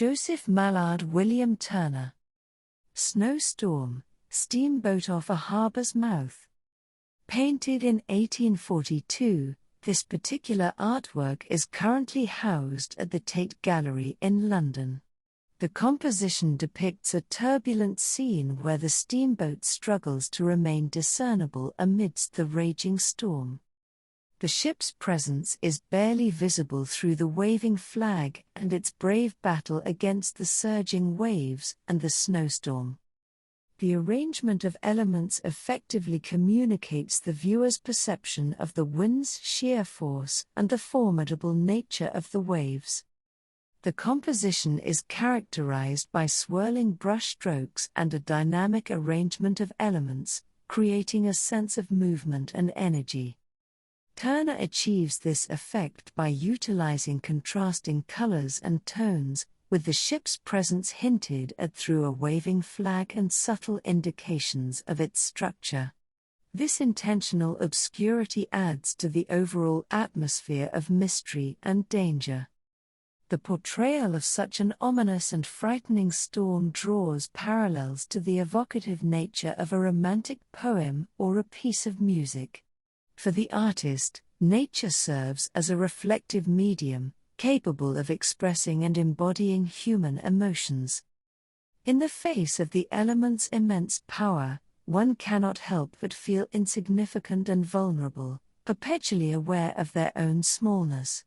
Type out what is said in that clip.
Joseph Mallord William Turner. Snowstorm, steamboat off a harbour's mouth. Painted in 1842, this particular artwork is currently housed at the Tate Gallery in London. The composition depicts a turbulent scene where the steamboat struggles to remain discernible amidst the raging storm. The ship's presence is barely visible through the waving flag and its brave battle against the surging waves and the snowstorm. The arrangement of elements effectively communicates the viewer's perception of the wind's sheer force and the formidable nature of the waves. The composition is characterized by swirling brushstrokes and a dynamic arrangement of elements, creating a sense of movement and energy. Turner achieves this effect by utilizing contrasting colors and tones, with the ship's presence hinted at through a waving flag and subtle indications of its structure. This intentional obscurity adds to the overall atmosphere of mystery and danger. The portrayal of such an ominous and frightening storm draws parallels to the evocative nature of a romantic poem or a piece of music. For the artist, nature serves as a reflective medium, capable of expressing and embodying human emotions. In the face of the element's immense power, one cannot help but feel insignificant and vulnerable, perpetually aware of their own smallness.